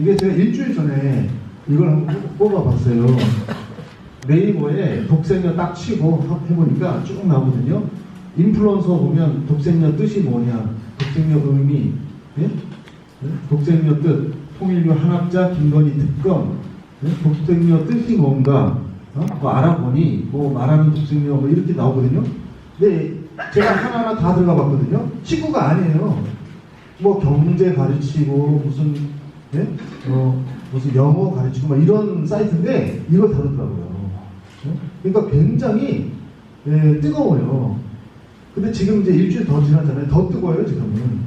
이게 제가 일주일 전에 이걸 한번 뽑아봤어요. 네이버에 독생녀 딱 치고 해보니까 쭉 나오거든요. 인플루언서 보면 독생녀 뜻이 뭐냐, 독생녀 의미, 예? 독생녀 뜻, 통일교 한학자 김건희 특검, 예? 독생녀 뜻이 뭔가 뭐 알아보니 뭐 말하는 독생녀 뭐 이렇게 나오거든요. 근데 제가 하나하나 다 들어가 봤거든요. 친구가 아니에요. 뭐 경제 가르치고 무슨 예? 무슨 영어 가르치고 막 이런 사이트인데 이걸 다루더라고요. 그러니까 굉장히 뜨거워요. 근데 지금 이제 일주일 더 지났잖아요. 더 뜨거워요 지금은.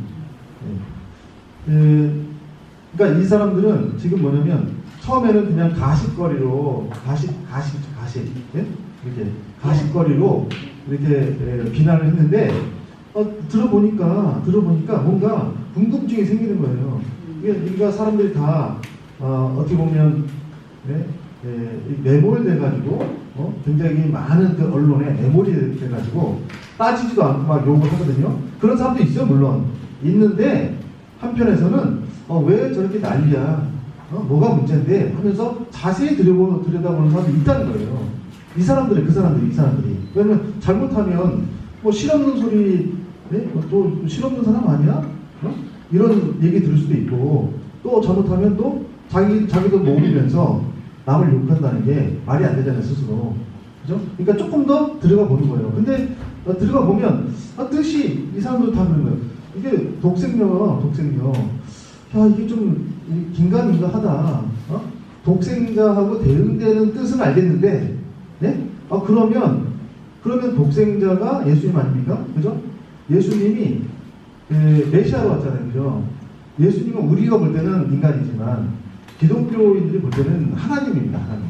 그러니까 이 사람들은 지금 뭐냐면 처음에는 그냥 가십거리로 가십 예? 이렇게 가십거리로 이렇게 비난을 했는데 들어보니까 뭔가 궁금증이 생기는 거예요. 이게 그러니까 사람들이 다 어떻게 보면 매몰돼가지고 굉장히 많은 그 언론에 매몰이 돼가지고 따지지도 않고 막 욕을 하거든요. 그런 사람도 있어요, 물론 있는데 한편에서는 왜 저렇게 난리야, 뭐가 문제인데 하면서 자세히 들여다보는 사람도 있다는 거예요. 이 사람들이 왜냐면 잘못하면 뭐 실없는 소리, 또 실없는 사람 아니야? 이런 얘기 들을 수도 있고, 또 잘못하면 또 자기도 모으면서 남을 욕한다는 게 말이 안 되잖아요, 스스로. 그죠? 그러니까 조금 더 들어가 보는 거예요. 근데 들어가 보면 뜻이 이 사람들 다 그런 거예요. 이게 독생녀. 야, 이게 좀 긴가민가하다. 독생자하고 대응되는 뜻은 알겠는데, 네? 그러면 독생자가 예수님 아닙니까? 그죠? 예수님이 메시아로 왔잖아요, 그죠? 예수님은 우리가 볼 때는 인간이지만 기독교인들이 볼 때는 하나님입니다, 하나님.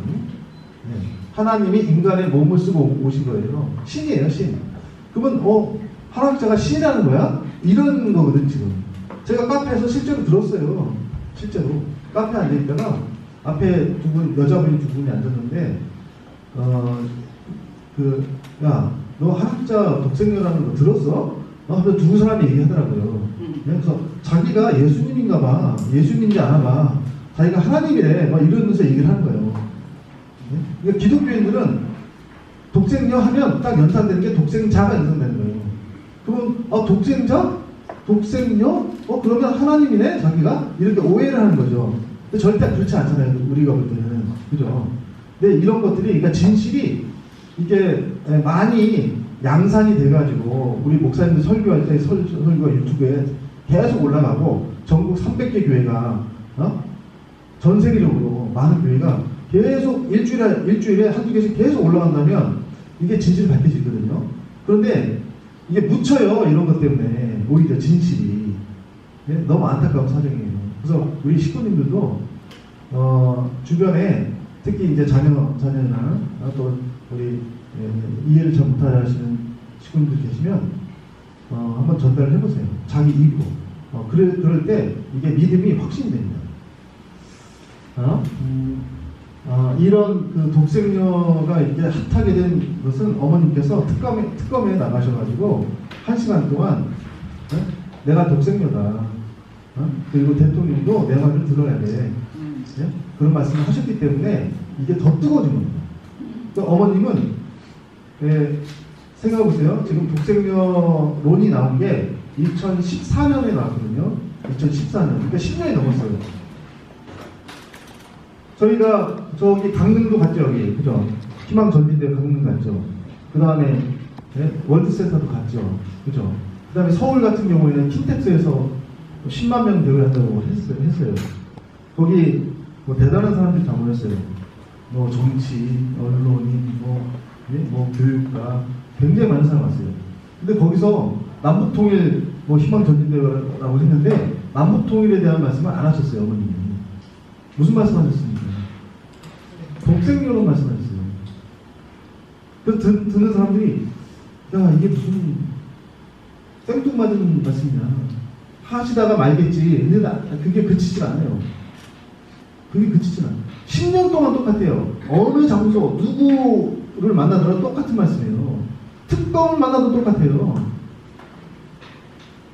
네. 하나님이 인간의 몸을 쓰고 오신 거예요. 신이에요, 신. 그러면 한학자가 신이라는 거야? 이런 거거든, 지금. 제가 카페에서 실제로 들었어요. 실제로. 카페에 앉아있다가 앞에 여자분이 두 분이 앉았는데, 야, 너 한학자 독생녀라는 거 들었어? 하면서 두 사람이 얘기하더라고요. 그래서 자기가 예수님인가 봐. 예수님인지 아나 봐. 자기가 하나님이래. 막 이러면서 얘기를 하는 거예요. 그러니까 기독교인들은 독생녀 하면 딱 연상되는 게 독생자가 연상되는 거예요. 그러면 독생녀? 그러면 하나님이네? 자기가? 이렇게 오해를 하는 거죠. 근데 절대 그렇지 않잖아요. 우리가 볼 때는. 그죠? 근데 이런 것들이, 그러니까 진실이 이게 많이 양산이 돼가지고 우리 목사님들 설교할 때 설교가 유튜브에 계속 올라가고 전국 300개 교회가 전 세계적으로 많은 교회가 계속 일주일에 한두 개씩 계속 올라간다면 이게 진실이 밝혀지거든요. 그런데 이게 묻혀요. 이런 것 때문에 오히려 진실이. 너무 안타까운 사정이에요. 그래서 우리 식구님들도 주변에 특히 이제 자녀나 또 우리 이해를 잘 못하시는 식구님들 계시면 한번 전달을 해보세요. 자기 입으로. 그럴 때 이게 믿음이 확신이 됩니다. 이런 그 독생녀가 이제 핫하게 된 것은 어머님께서 특검에 나가셔가지고 1시간 동안 내가 독생녀다. 그리고 대통령도 내 말을 들어야 돼. 그런 말씀을 하셨기 때문에 이게 더 뜨거워진 겁니다. 그러니까 어머님은 생각해보세요. 지금 독생녀론이 나온 게 2014년에 나왔거든요. 2014년. 그러니까 10년이 넘었어요. 저희가 저기 강릉도 갔죠, 여기. 그죠? 희망전진대 강릉 갔죠. 그 다음에 월드센터도 갔죠. 그죠? 그 다음에 서울 같은 경우에는 킨텍스에서 10만 명 대회한다고 했어요. 거기 뭐 대단한 사람들이 다 모였어요. 뭐 정치, 언론인, 뭐 교육가, 굉장히 많은 사람 왔어요. 근데 거기서 남북통일 희망전진대회라고 했는데 남북통일에 대한 말씀을 안 하셨어요, 어머님이. 무슨 말씀하셨습니까? 독생녀로 말씀하셨어요. 그래서 듣는 사람들이 야, 이게 무슨 생뚱맞은 말씀이냐 하시다가 말겠지. 근데 그게 그치질 않아요. 10년 동안 똑같아요. 어느 장소 누구를 만나더라도 똑같은 말씀이에요. 특검을 만나도 똑같아요.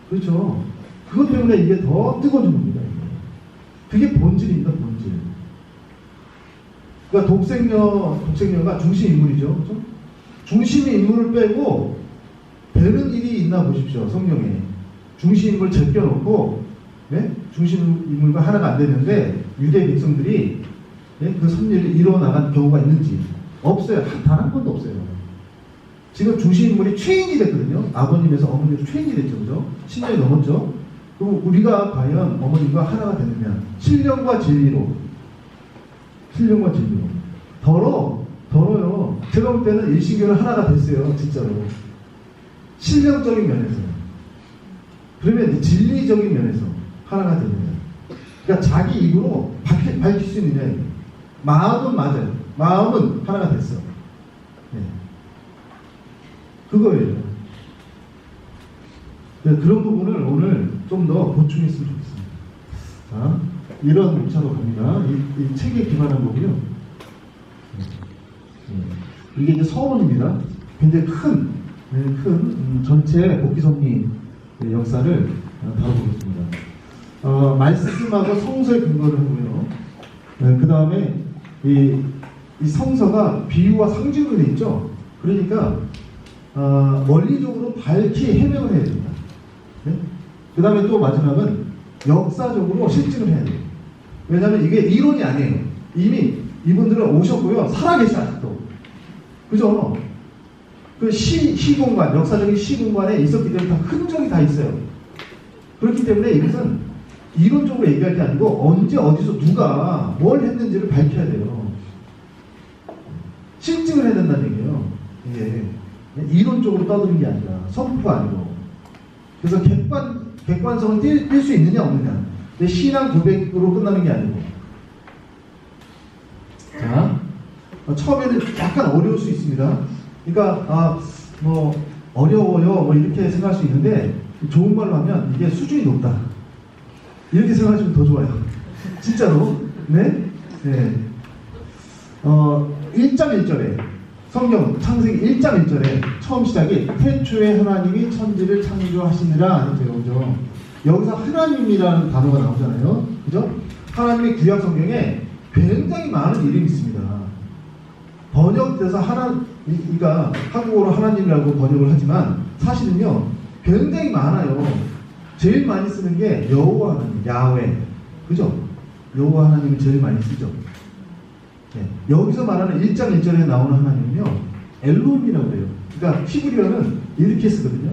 그렇죠. 그것 때문에 이게 더 뜨거워진 겁니다. 그게 본질입니다, 본질. 그러니까 독생녀가 중심 인물이죠. 그죠? 중심 인물을 빼고 되는 일이 있나 보십시오, 성경에. 중심 인물 제껴놓고, 네? 중심 인물과 하나가 안 되는데, 유대 백성들이 네? 그 섭리를 이뤄나간 경우가 있는지. 없어요. 단 한 번도 없어요. 지금 중심 인물이 최인이 됐거든요. 아버님에서 어머니로 최인이 됐죠. 그죠? 10년이 넘었죠. 그럼 우리가 과연 어머님과 하나가 되느냐. 신령과 진리로. 더러요. 제가 볼 때는 일신교는 하나가 됐어요. 진짜로. 신령적인 면에서. 그러면 이제 진리적인 면에서 하나가 되느냐. 그러니까 자기 입으로 밝힐 수 있느냐. 마음은 맞아요. 마음은 하나가 됐어. 네. 그거예요. 그런 부분을 오늘 좀 더 보충했으면 좋겠습니다. 자, 이런 문자로 갑니다. 이 책에 기반한 거고요. 이게 이제 서론입니다. 굉장히 큰 전체 복귀섭리 역사를 다뤄보겠습니다. 말씀하고 성서에 근거를 하고요. 그 다음에 이 성서가 비유와 상징으로 되어 있죠. 그러니까 원리적으로 밝히 해명을 해야 됩니다. 네? 그 다음에 또 마지막은 역사적으로 실증을 해야 돼요. 왜냐하면 이게 이론이 아니에요. 이미 이분들은 오셨고요. 살아계셔 아직도. 그죠? 그 시공간, 역사적인 시공간에 있었기 때문에 다 흔적이 다 있어요. 그렇기 때문에 이것은 이론적으로 얘기할 게 아니고 언제 어디서 누가 뭘 했는지를 밝혀야 돼요. 실증을 해야 된다는 얘기예요. 이게 이론적으로 떠드는 게 아니라 선포가 아니고. 그래서 객관성을 띌 수 있느냐 없느냐. 근데 신앙 고백으로 끝나는 게 아니고. 자, 처음에는 약간 어려울 수 있습니다. 그러니까 어려워요 이렇게 생각할 수 있는데 좋은 말로 하면 이게 수준이 높다. 이렇게 생각하시면 더 좋아요. 진짜로. 네? 네. 1장 1절에 성경 창세기 1장 1절에 처음 시작이 태초에 하나님이 천지를 창조하시니라 하는 제목이죠. 여기서 하나님이라는 단어가 나오잖아요. 그죠? 하나님의 구약 성경에 굉장히 많은 이름이 있습니다. 번역돼서 그러니까 한국어로 하나님이라고 번역을 하지만 사실은요 굉장히 많아요. 제일 많이 쓰는 게 여호와 하나님, 야훼. 그죠? 여호와 하나님을 제일 많이 쓰죠. 네. 여기서 말하는 1장 1절에 나오는 하나님은요 엘로힘이라고 해요. 그러니까 히브리어는 이렇게 쓰거든요.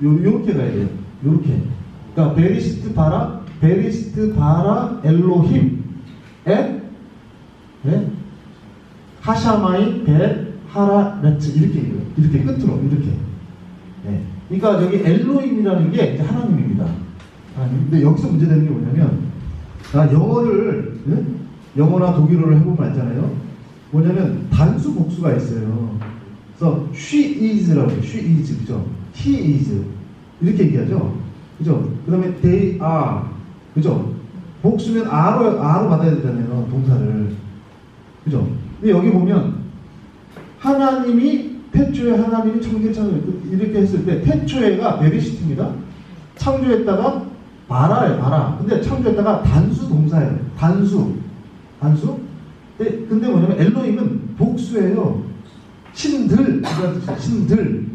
요렇게 가야 돼요. 요렇게. 그러니까 베리스트 바라 엘로힘 네? 하샤마이 벳 하라레츠 이렇게 읽어요. 이렇게 끝으로 이렇게. 네. 그러니까 저기 엘로힘이라는 게 이제 하나님입니다. 하나님. 근데 여기서 문제되는 게 뭐냐면 영어를 영어나 독일어를 해보면 알잖아요. 뭐냐면 단수 복수가 있어요. 그래서 she is라고 해요. she is 그죠? he is 이렇게 얘기하죠. 그죠? 그 다음에 they are 그죠? 복수면 are로 받아야 되잖아요. 동사를. 그죠? 근데 여기 보면 하나님이 태초에 하나님이 천지를 창조했고 이렇게 했을 때 태초에가 베리시트입니다. 창조했다가 바라예요. 바라. 근데 창조했다가 단수 동사예요. 단수. 근데 뭐냐면 엘로힘은 복수예요. 신들. 신들.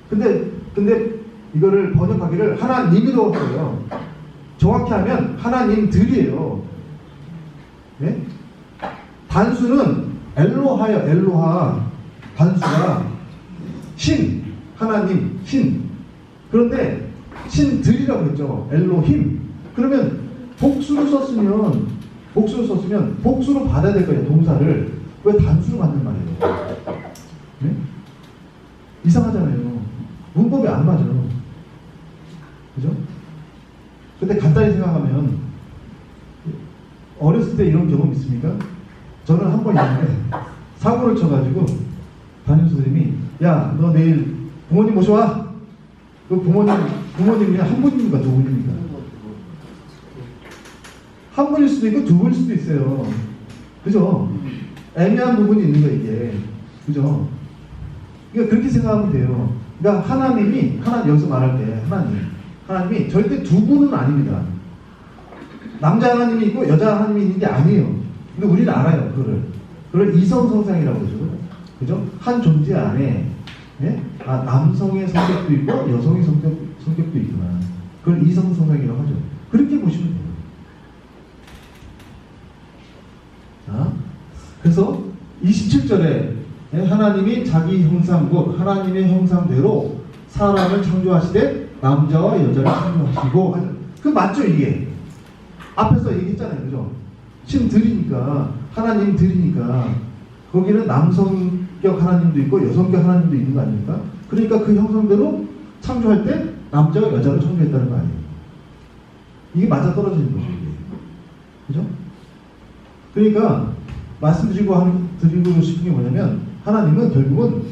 근데 이거를 번역하기를 하나님이라고 해요. 정확히 하면 하나님들이에요. 네? 단수는 엘로하예요. 엘로하. 단수가 신, 하나님, 신. 그런데 신들이라고 했죠. 엘로힘. 그러면 복수로 썼으면 복수로 받아야 될 거예요. 동사를. 왜 단수로 받는 말이에요? 네? 이상하잖아요. 문법이 안 맞아요. 그죠? 근데 간단히 생각하면 어렸을 때 이런 경험 있습니까? 저는 한 번 있는데 사고를 쳐가지고 담임선생님이 야, 너 내일 부모님 모셔와. 그 부모님이 한 분입니까? 두 분입니까? 한 분일 수도 있고 두 분일 수도 있어요. 그죠? 애매한 부분이 있는 거예요, 이게. 그죠? 그러니까 그렇게 생각하면 돼요. 그러니까 하나님 여기서 말할 때 하나님이 절대 두 분은 아닙니다. 남자 하나님이 있고 여자 하나님이 있는 게 아니에요. 근데 우리는 알아요, 그걸 이성성상이라고 그러죠. 그죠? 한 존재 안에, 예? 남성의 성격도 있고 여성의 성격도 있구나. 그걸 이성성상이라고 하죠. 그렇게 보시면 돼요. 자, 그래서 27절에 하나님이 자기 형상고 하나님의 형상대로 사람을 창조하시되 남자와 여자를 창조하시고 하죠. 그 맞죠, 이게? 앞에서 얘기했잖아요, 그죠? 신들이니까, 하나님 들이니까, 거기는 남성격 하나님도 있고 여성격 하나님도 있는 거 아닙니까? 그러니까 그 형상대로 창조할 때 남자와 여자를 창조했다는 거 아니에요? 이게 맞아 떨어지는 거죠, 이게. 그죠? 그러니까, 드리고 싶은 게 뭐냐면, 하나님은 결국은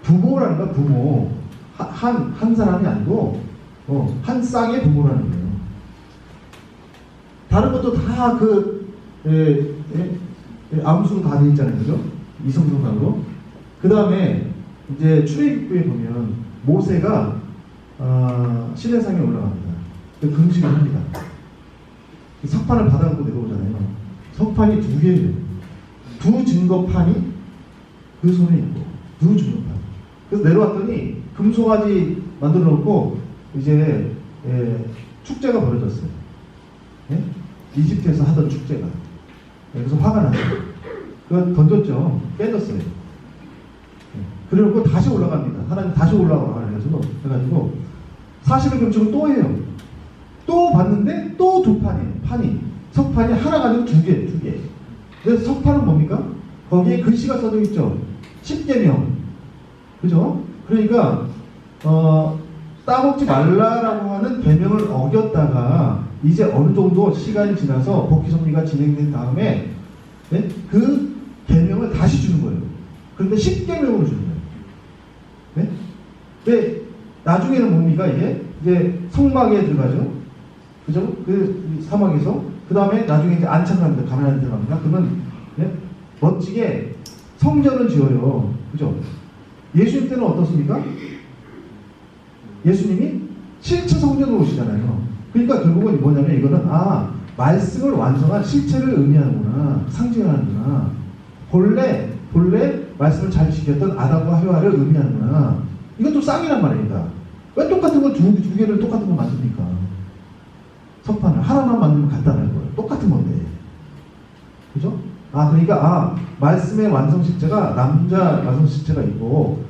부모라는 거야, 부모. 한 사람이 아니고, 한 쌍의 부모라는 거예요. 다른 것도 다 암수로 다 돼 있잖아요. 그죠? 이성성상으로. 그 다음에, 이제 출애굽기에 보면, 모세가, 시내산에 올라갑니다. 금식을 합니다. 석판을 받아갖고 내려오잖아요. 석판이 2개예요. 2 증거판이 그 손에 있고, 2 증거판. 그래서 내려왔더니, 금송아지 만들어 놓고, 이제, 축제가 벌어졌어요. 예? 이집트에서 하던 축제가. 그래서 화가 났어요. 그거 던졌죠. 깨졌어요. 그리고 다시 올라갑니다. 하나님 다시 올라가라 해가지고 40일 금식을 또 해요. 또 봤는데 또 2판이에요. 석판이 하나가 아니고 2개. 그래서 석판은 뭡니까? 거기에 글씨가 써져 있죠. 10계명. 그죠? 그러니까 따먹지 말라라고 하는 계명을 어겼다가 이제 어느 정도 시간이 지나서 복귀섭리가 진행된 다음에 그 계명을 다시 주는 거예요. 그런데 10계명으로 주는 거예요. 네? 근데 나중에는 뭡니까? 이제 성막에 들어가죠. 그죠? 그 사막에서 그 다음에 나중에 이제 안창갑니다. 가나안 들어갑니다. 그러면 멋지게 성전을 지어요. 그죠? 예수님 때는 어떻습니까? 예수님이 실체 성전으로 오시잖아요. 그러니까 결국은 뭐냐면 이거는 말씀을 완성한 실체를 의미하는구나, 상징하는구나. 본래 말씀을 잘 지켰던 아담과 하와를 의미하는구나. 이것도 쌍이란 말입니다. 왜 똑같은 걸 두 개를 똑같은 걸 만듭니까? 석판을 하나만 만들면 간단할 거예요. 똑같은 건데, 그죠? 그러니까 말씀의 완성 실체가 남자 완성 실체가 있고,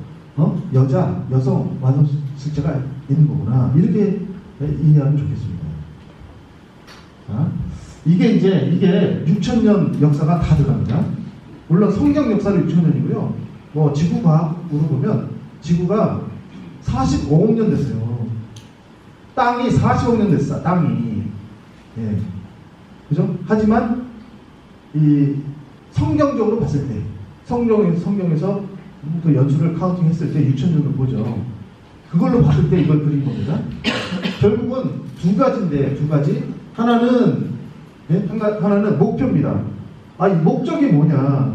여성 완성 실체가 있는 거구나. 이렇게 이해하면 좋겠습니다. 자, 이게 6,000년 역사가 다 들어갑니다. 물론 성경 역사는 6,000년이고요. 뭐 지구과학으로 보면 지구가 45억 년 됐어요. 땅이 40억 년 됐어. 땅이. 예. 그죠? 하지만 이 성경적으로 봤을 때, 성경에서 그 연수를 카운팅했을 때 6,000년을 보죠. 그걸로 봤을 때 이걸 그린 겁니다. 결국은 2가지인데, 2가지. 하나는 목표입니다. 이 목적이 뭐냐?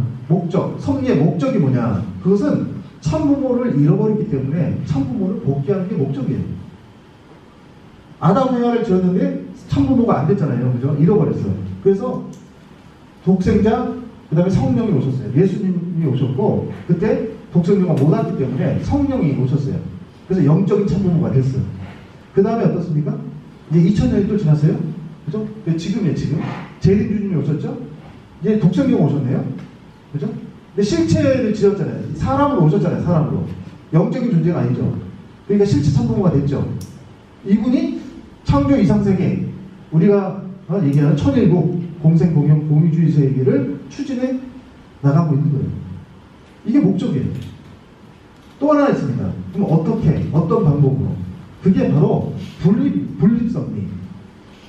섭리의 목적이 뭐냐? 그것은 참부모를 잃어버리기 때문에 참부모를 복귀하는 게 목적이에요. 아담 해와를 지었는데 참부모가 안 됐잖아요. 그죠? 잃어버렸어요. 그래서 독생자, 그 다음에 성령이 오셨어요. 예수님이 오셨고, 그때 독생자가 못 왔기 때문에 성령이 오셨어요. 그래서 영적인 참부모가 됐어요. 그 다음에 어떻습니까? 이제 2000년이 또 지났어요. 그죠? 지금이에요, 지금. 재림주님이 오셨죠? 이제 독생자가 오셨네요. 그죠? 근데 실체를 지었잖아요. 사람으로 오셨잖아요, 사람으로. 영적인 존재가 아니죠. 그러니까 실체 참부모가 됐죠. 이분이 창조 이상세계, 우리가 얘기하는 천일국, 공생, 공영, 공유주의 세계를 추진해 나가고 있는 거예요. 이게 목적이에요. 또 하나 있습니다. 그럼 어떤 방법으로? 그게 바로 분립섭리.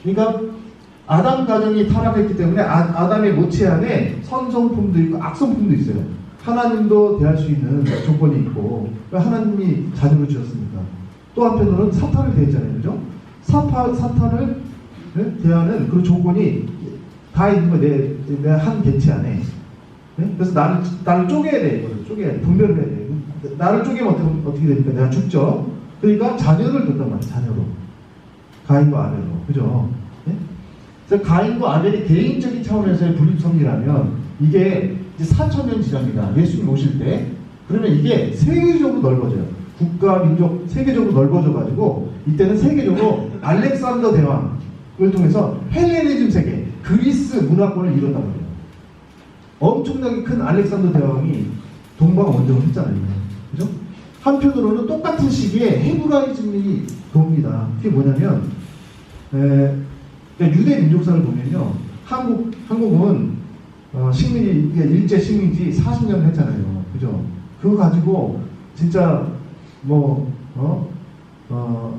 그러니까 아담 가정이 타락했기 때문에 아담의 모체 안에 선성품도 있고 악성품도 있어요. 하나님도 대할 수 있는 조건이 있고, 하나님이 자녀를 지었으니까. 또 한편으로는 사탄을 대했잖아요. 그죠? 사탄을 대하는 그 조건이 다 있는 거예요. 내 한 개체 안에. 네? 그래서 나를 쪼개야 돼. 쪼개야 돼. 분별을 해야 돼. 나를 쪼개면 어떻게 되니까 내가 죽죠. 그러니까 자녀를 뒀단 말이에요. 자녀로. 가인과 아벨로. 그죠? 네? 그래서 가인과 아벨이 개인적인 차원에서의 분립성리라면 이게 이제 4,000년 지납니다. 예수님 오실 때. 그러면 이게 세계적으로 넓어져요. 국가, 민족, 세계적으로 넓어져 가지고 이때는 세계적으로 알렉산더 대왕을 통해서 헬레니즘 세계, 그리스 문화권을 이뤘단 말이에요. 엄청나게 큰 알렉산더 대왕이 동방 원정을 했잖아요. 그죠? 한편으로는 똑같은 시기에 헤브라이즘이 돕니다. 그게 뭐냐면, 그러니까 유대 민족사를 보면요. 한국은 식민지, 일제 식민지 40년 했잖아요. 그죠? 그거 가지고 진짜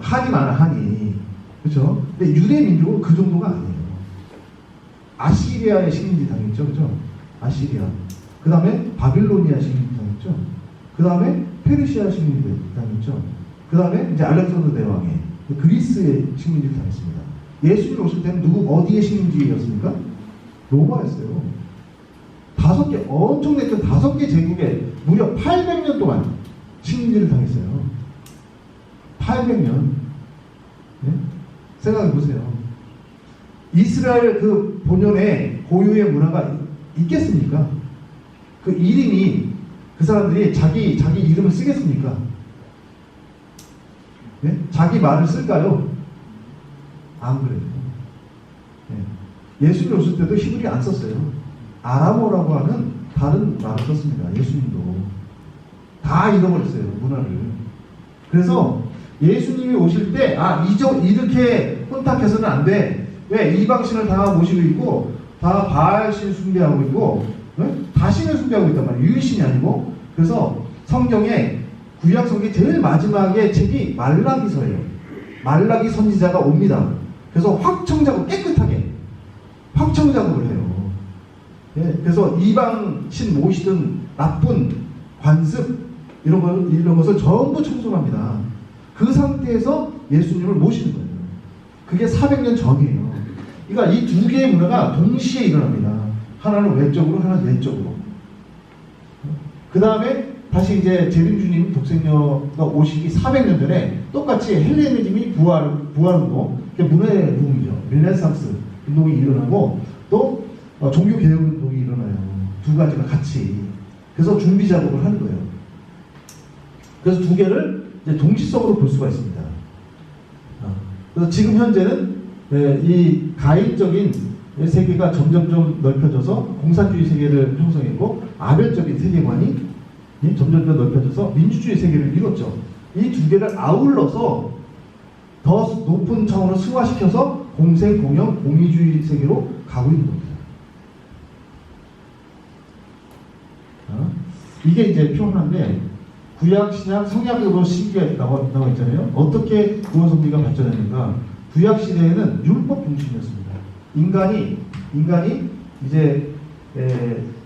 한이 많아, 한이. 그죠? 근데 유대 민족은 그 정도가 아니에요. 아시리아의 식민지 당했죠. 그죠? 아시리아. 그 다음에 바빌로니아 식민지 당했죠. 그 다음에 페르시아 식민지 당했죠. 그 다음에 이제 알렉산더 대왕의 그리스의 식민지를 당했습니다. 예수님 오실 때는 어디의 식민지였습니까? 로마였어요. 5개, 엄청났던 5개 제국에 무려 800년 동안 식민지를 당했어요. 800년. 네? 생각해 보세요. 이스라엘 그 본연의 고유의 문화가 있겠습니까? 그 이름이, 그 사람들이 자기 이름을 쓰겠습니까? 네? 자기 말을 쓸까요? 안 그래요. 네. 예수님 오실 때도 히브리 안 썼어요. 아람어라고 하는 다른 말을 썼습니다. 예수님도. 다 잃어버렸어요. 문화를. 그래서 예수님이 오실 때, 이렇게 혼탁해서는 안 돼. 왜? 이방신을 다 모시고 있고, 다 바알신 숭배하고 있고, 네? 다신을 숭배하고 있단 말이에요. 유일신이 아니고. 그래서 성경에, 구약성경의 제일 마지막에 책이 말라기서예요. 말라기 선지자가 옵니다. 그래서 확청작업, 깨끗하게 확청작업을 해요. 예, 그래서 이방신 모시던 나쁜 관습 이런 것을 전부 청소합니다. 그 상태에서 예수님을 모시는 거예요. 그게 400년 전이에요. 그러니까 이 두 개의 문화가 동시에 일어납니다. 하나는 외적으로, 하나는 내적으로. 그 다음에 다시 이제 재림주님 독생녀가 오시기 400년 전에 똑같이 헬레니즘이 부활운동, 문화의 운동이죠. 르네상스 운동이 일어나고 또 종교개혁운동이 일어나요. 두 가지가 같이. 그래서 준비 작업을 하는 거예요. 그래서 두 개를 이제 동시성으로 볼 수가 있습니다. 그래서 지금 현재는 이 가인적인 세계가 점점점 넓혀져서 공산주의 세계를 형성했고, 아벨적인 세계관이 점점점 넓혀져서 민주주의 세계를 이뤘죠. 이 두 개를 아울러서 더 높은 차원을 승화시켜서 공생, 공영, 공의주의 세계로 가고 있는 겁니다. 이게 이제 표현한데, 구약, 신약, 성약으로 시기가 나와 있잖아요. 어떻게 구원 섭리가 발전했는가? 구약 시대에는 율법 중심이었습니다. 인간이 이제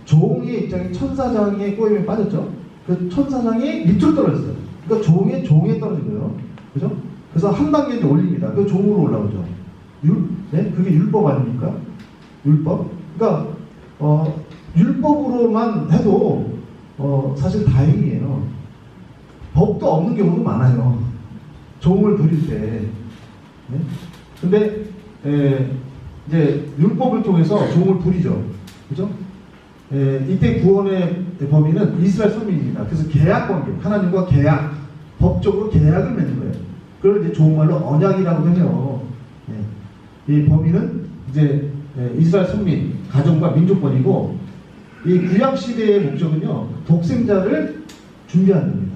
종의 입장에 천사장의 꼬임에 빠졌죠. 그 천사장이 밑으로 떨어졌어요. 그러니까 종에 떨어진 거예요. 그죠? 그래서 한 단계 이제 올립니다. 그 종으로 올라오죠. 그게 율법 아닙니까? 율법. 그러니까 율법으로만 해도 사실 다행이에요. 법도 없는 경우도 많아요. 종을 부릴 때. 네? 근데 이제 율법을 통해서 종을 부리죠. 그죠? 이때 구원의 범위는 이스라엘 선민입니다. 그래서 계약 관계, 하나님과 계약, 법적으로 계약을 맺는 거예요. 그걸 이제 좋은 말로 언약이라고 해요. 이 범위는 이제 이스라엘 선민, 가정과 민족권이고, 이 구약 시대의 목적은요, 독생자를 준비하는 겁니다.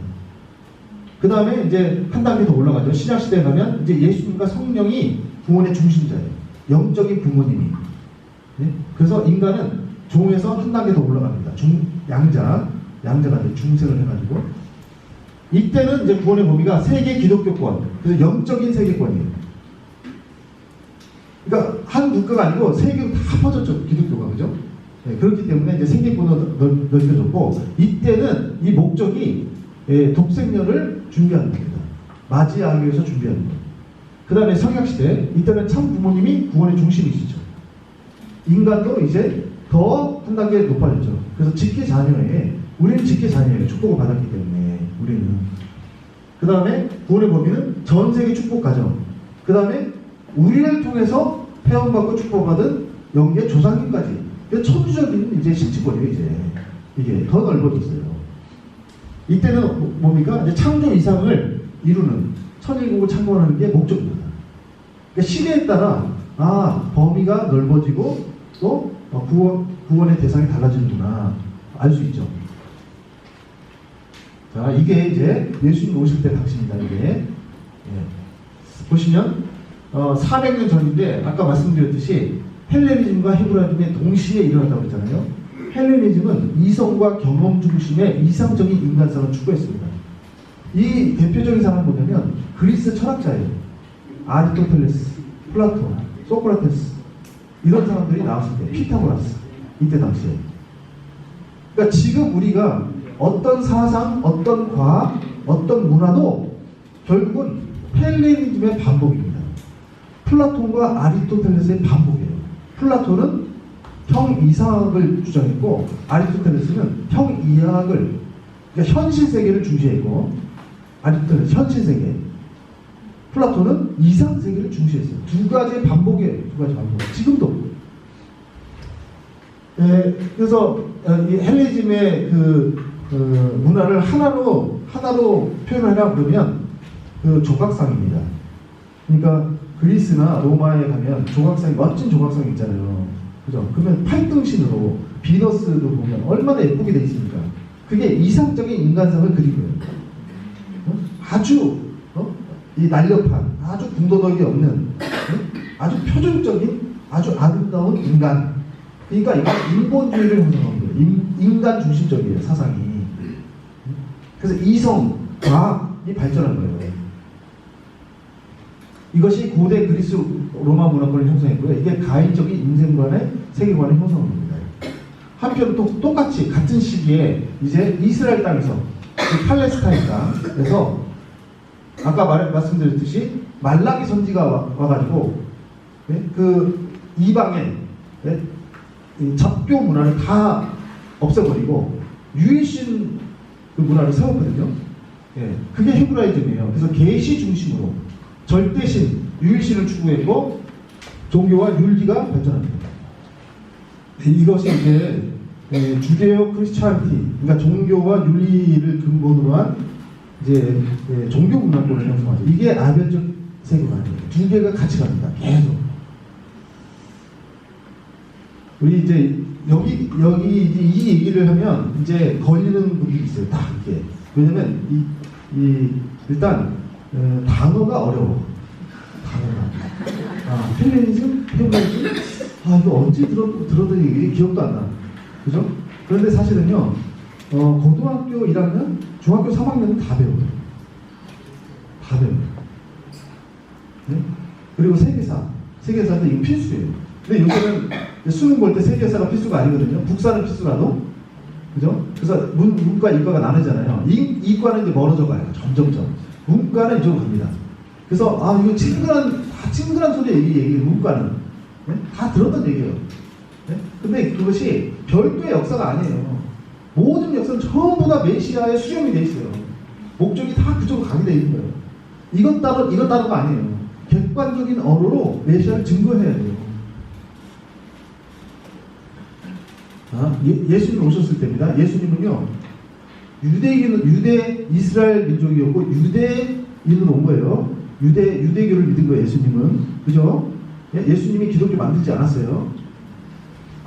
그 다음에 이제 한 단계 더 올라가죠. 신약 시대에 가면 이제 예수님과 성령이 구원의 중심자예요. 영적인 부모님이. 네? 그래서 인간은 종에서 한 단계 더 올라갑니다. 양자가 이제 중생을 해가지고. 이때는 이제 구원의 범위가 세계 기독교권, 그래서 영적인 세계권이에요. 그러니까 한 국가가 아니고 세계로 다 퍼졌죠, 기독교가. 그죠? 네, 그렇기 때문에 이제 세계권으로 넓혀졌고, 이때는 이 목적이 독생녀를 준비하는 겁니다. 맞이하기 위해서 준비하는 거예요. 그 다음에 성약시대, 이때는 참 부모님이 구원의 중심이시죠. 인간도 이제 더 한 단계 높아졌죠. 그래서 직계 자녀에, 우리는 직계 자녀예요. 축복을 받았기 때문에, 우리는. 그 다음에 구원의 범위는 전 세계 축복 가정. 그 다음에 우리를 통해서 회원받고 축복받은 영계 조상님까지. 천주적인 이제 실질권이에요, 이제. 이게 더 넓어졌어요. 이때는 뭡니까? 이제 창조 이상을 이루는 천일국을 창건하는 게 목적입니다. 그러니까 시대에 따라 범위가 넓어지고 또 구원의 대상이 달라지는구나 알 수 있죠. 자, 이게 이제 예수님 오실 때 당시입니다. 이게 보시면 400년 전인데 아까 말씀드렸듯이 헬레니즘과 헤브라이즘이 동시에 일어났다고 했잖아요. 헬레니즘은 이성과 경험 중심의 이상적인 인간성을 추구했습니다. 이 대표적인 사람은 뭐냐면 그리스 철학자예요. 아리스토텔레스, 플라톤, 소크라테스 이런 사람들이 나왔을 때, 피타고라스 이때 당시에. 그러니까 지금 우리가 어떤 사상, 어떤 과학, 어떤 문화도 결국은 헬레니즘의 반복입니다. 플라톤과 아리스토텔레스의 반복이에요. 플라톤은 형이상학을 주장했고 아리스토텔레스는 형이하학을, 그러니까 현실 세계를 중시했고 아리스토텔레스 현실 세계, 플라톤은 이상 세계를 중시했어요. 두 가지의 반복이에요. 두 가지 반복. 지금도. 그래서 이 헬레니즘의 문화를 하나로 표현하라 그러면 조각상입니다. 그러니까 그리스나 로마에 가면 조각상이, 멋진 조각상이 있잖아요. 그죠? 그러면 팔등신으로 비너스도 보면 얼마나 예쁘게 돼 있습니까? 그게 이상적인 인간성을 그린 거예요. 아주 이 날렵한, 아주 군더더기 없는, 아주 표준적인, 아주 아름다운 인간. 그러니까 이거 인본주의를 형성한 거예요. 인간 중심적이에요, 사상이. 그래서 이성, 과학이 발전한 거예요. 이것이 고대 그리스 로마 문화권을 형성했고요. 이게 가인적인 인생관의 세계관을 형성한 겁니다. 한편 또 똑같이 같은 시기에 이제 이스라엘 땅에서 팔레스타인 땅에서 아까 말씀드렸듯이 말라기 선지가 와가지고 그 이방의 잡교 문화를 다 없애버리고 유일신 그 문화를 세웠거든요. 그게 헤브라이즘이에요. 그래서 계시 중심으로 절대신, 유일신을 추구했고 종교와 윤리가 발전합니다. 이것이 이제 주데오 크리스찬티, 그러니까 종교와 윤리를 근본으로 한 이제 종교 문화권을 형성하죠. 이게 아변적 세계관이에요. 두 개가 같이 갑니다. 계속. 우리 이제 여기 이 얘기를 하면 이제 걸리는 분들이 있어요. 다 이게. 왜냐면 일단 단어가 어려워. 단어가. 헬레니즘, 헤브라이즘. 이거 언제 들어도 이게 기억도 안 나. 그죠? 그런데 사실은요, 고등학교 1학년, 중학교 3학년은 다 배워요. 다 배워요. 네? 그리고 세계사도 이거 필수예요. 근데 요새는 수능 볼 때 세계사가 필수가 아니거든요. 국사는 필수라도. 그죠? 그래서 문과, 이과가 나누잖아요. 이과는 이제 멀어져 가요. 점점점. 문과는 이쪽으로 갑니다. 그래서, 이거 친근한 소리 얘기해요. 문과는. 네? 다 들었던 얘기예요. 네? 근데 그것이 별도의 역사가 아니에요. 모든 역사는 전부 다 메시아의 수렴이 돼 있어요. 목적이 다 그쪽으로 가게 돼 있는 거예요. 이것 따로가 아니에요. 객관적인 언어로 메시아를 증거해야 돼요. 예수님 오셨을 때입니다. 예수님은요, 유대 이스라엘 민족이었고 유대인으로 온 거예요. 유대교를 믿은 거예요. 예수님은. 그죠? 예수님이 기독교 만들지 않았어요.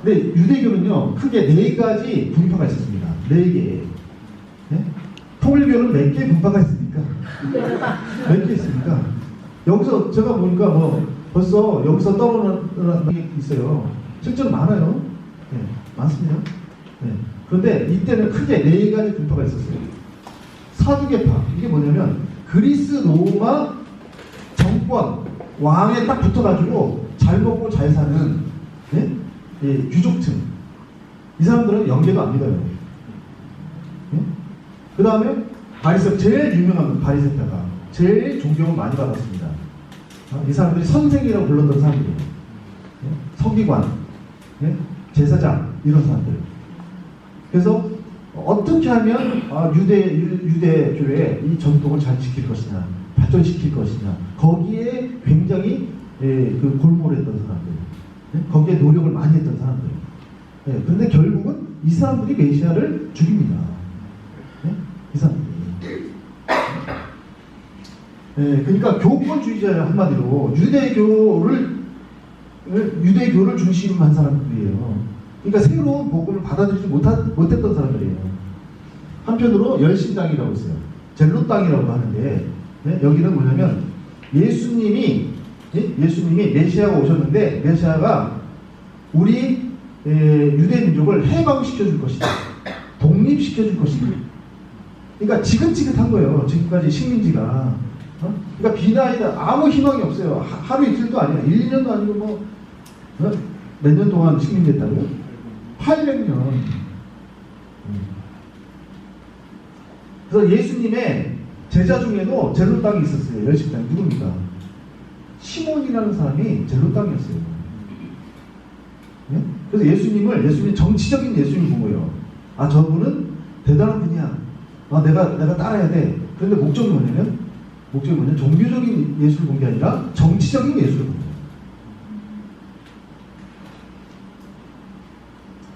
근데 유대교는요, 크게 4가지 분파가 있었습니다. 4개. 네? 통일교는 몇 개 분파가 있습니까? 몇 개 있습니까? 여기서 제가 보니까 벌써 여기서 떠오르는 게 있어요. 실제로 많아요. 네, 많습니다. 네. 그런데 이때는 크게 4가지 분파가 있었어요. 사두개파. 이게 뭐냐면 그리스 로마 정권 왕에 딱 붙어가지고 잘 먹고 잘 사는 귀족층. 이 사람들은 영계도 안 믿어요. 그 다음에 제일 유명한 바리새파가 제일 존경을 많이 받았습니다. 이 사람들이 선생이라고 불렀던 사람들이에요. 서기관, 제사장 이런 사람들. 그래서 어떻게 하면 유대교의 이 전통을 잘 지킬 것이냐, 발전시킬 것이냐, 거기에 굉장히 그 골몰했던 사람들, 거기에 노력을 많이 했던 사람들. 그런데 결국은 이 사람들이 메시아를 죽입니다. 이 사람들이. 그러니까 교권주의자 한마디로 유대교를 중심한 사람들이에요. 그러니까 새로운 복음을 받아들이지 못했던 사람들이에요. 한편으로 열심당이라고 있어요. 젤롯당이라고 하는데, 여기는 뭐냐면 예수님이 메시아가 오셨는데, 메시아가 우리 유대 민족을 해방시켜 줄 것이다. 독립시켜 줄 것이다. 그러니까 지긋지긋한 거예요. 지금까지 식민지가. 그러니까 비나이다. 아무 희망이 없어요. 하루 이틀도 아니야. 1년도 아니고 뭐 몇 년 동안 식민지했다고요? 800년. 그래서 예수님의 제자 중에도 젤롯당이 있었어요. 열심당이. 누굽니까? 시몬이라는 사람이 젤롯당이었어요. 그래서 예수님 정치적인 예수님이 본 거예요. 아, 저분은 대단한 분이야. 아, 내가 따라야 돼. 그런데 목적이 뭐냐면 종교적인 예수를 본 게 아니라 정치적인 예수를 본 거예요.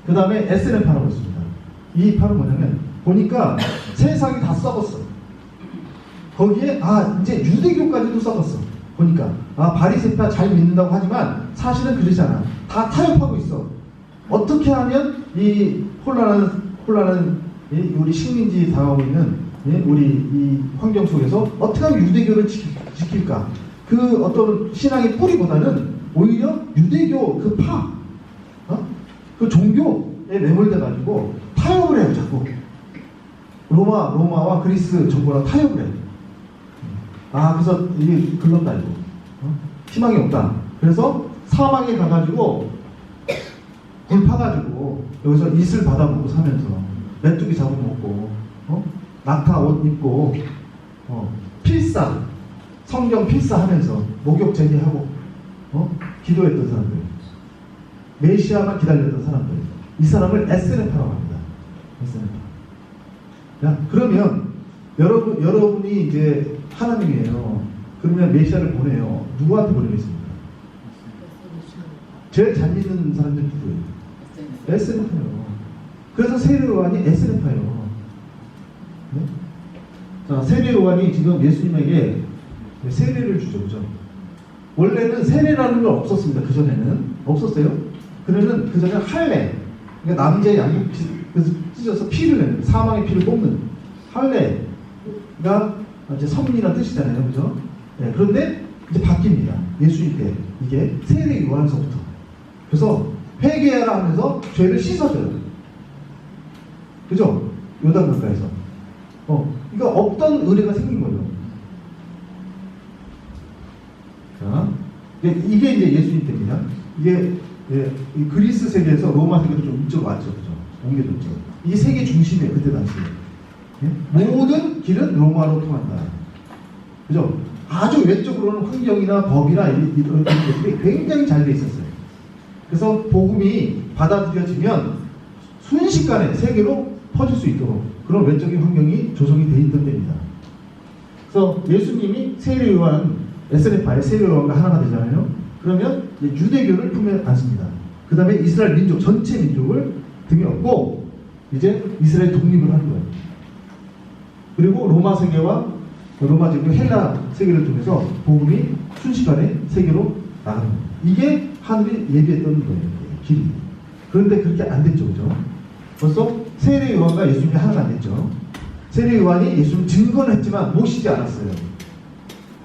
그 다음에 SNF라고 있습니다. 이 파는 뭐냐면 보니까 세상이 다 썩었어. 거기에 이제 유대교까지도 썩었어. 보니까 바리새파 잘 믿는다고 하지만 사실은 그러지 않아. 다 타협하고 있어. 어떻게 하면 이 혼란한 우리 식민지 당하고 있는 우리 이 환경 속에서 어떻게 하면 유대교를 지킬까? 그 어떤 신앙의 뿌리보다는 오히려 유대교 그 그 종교에 매몰돼 가지고 타협을 해요. 자꾸 로마와 그리스 정부랑 타협을 해요. 그래서 이게 글렀다 이거. 희망이 없다. 그래서 사막에 가가지고 굴 파가지고 여기서 이슬 받아먹고 사면서 메뚜기 잡아먹고 낙타 옷 입고 필사 성경 필사하면서 목욕 제기하고 기도했던 사람들, 메시아만 기다렸던 사람들, 이 사람을 SNF라고 합니다. SNF. 그러면 여러분이 이제 하나님이에요. 그러면 메시아를 보내요. 누구한테 보내겠습니까? 제일 잘 믿는 사람들 누구예요? SNF예요. 그래서 세례요한이 SNF예요. 자, 세례요한이 지금 예수님에게 세례를 주죠, 그죠? 원래는 세례라는 건 없었습니다. 그 전에는 없었어요. 그러면 그 전에 할례, 그러니까 남자의 양육 찢어서 피를 내는, 사망의 피를 뽑는 할례가 이제 선민이라는 뜻이잖아요, 그죠? 그런데 이제 바뀝니다. 예수님 때 이게 세례요한서부터. 그래서 회개하라 하면서 죄를 씻어줘요. 그죠? 요단강가에서. 그러니까 없던 의례가 생긴 거죠. 자, 이게 이제 예수님 때입니다. 이게 이 그리스 세계에서 로마 세계도 좀 이쪽으로 왔죠, 그죠? 옮겨졌죠. 이 세계 중심이에요, 그때 당시에. 모든 길은 로마로 통한다. 그죠? 아주 외적으로는 환경이나 법이나 이런 것들이 굉장히 잘 돼 있었어요. 그래서 복음이 받아들여지면 순식간에 세계로 퍼질 수 있도록 그런 외적인 환경이 조성이 돼 있던 때입니다. 그래서 예수님이 세례요한, SNF의 세례요한과 하나가 되잖아요. 그러면 유대교를 품에 안습니다. 그 다음에 이스라엘 민족, 전체 민족을 등에 업고 이제 이스라엘 독립을 하는 거예요. 그리고 로마 세계와 로마 제국 헬라 세계를 통해서 복음이 순식간에 세계로 나가는 거예요. 이게 하늘이 예비했던 거예요. 길이. 그런데 그렇게 안 됐죠, 그죠? 벌써 세례 요한과 예수님이 하나가 안 됐죠. 세례 요한이 예수님 증거는 했지만 모시지 않았어요.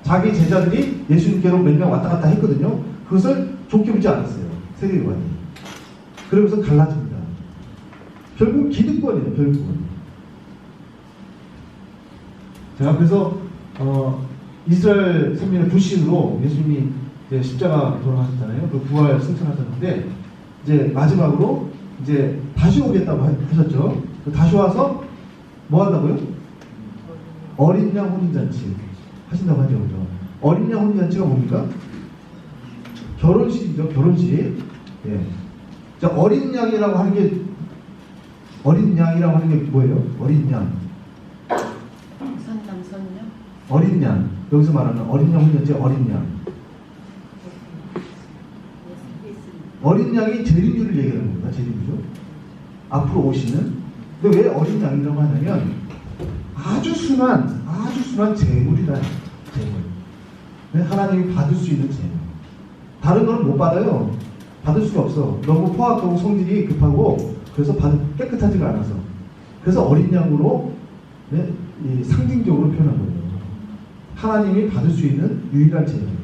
자기 제자들이 예수님께로 몇 명 왔다 갔다 했거든요. 그것을 좋게 보지 않았어요. 세례 요한이. 그러면서 갈라집니다. 결국 기득권이에요, 결국은. 자, 그래서 이스라엘 선민의 불신으로 예수님이 이제 십자가 돌아가셨잖아요. 그 부활 승천하셨는데 이제 마지막으로 이제 다시 오겠다고 하셨죠. 다시 와서 뭐 한다고요? 어린 양 혼인잔치 하신다고 하죠, 그죠? 어린 양 혼인잔치가 뭡니까? 결혼식이죠, 결혼식. 예. 자, 어린 양이라고 하는 게 뭐예요? 어린 양. 선남, 선녀? 어린 양. 여기서 말하는 어린 양 혼인잔치 어린 양. 어린 양이 재림주를 얘기하는 겁니다. 재림주. 앞으로 오시는. 근데 왜 어린 양이라고 하냐면 아주 순한 재물이다. 재물. 네, 하나님이 받을 수 있는 재물. 다른 거는 못 받아요. 받을 수가 없어. 너무 포악하고 성질이 급하고 그래서 깨끗하지가 않아서. 그래서 어린 양으로 네, 이 상징적으로 표현한 거예요. 하나님이 받을 수 있는 유일한 재물.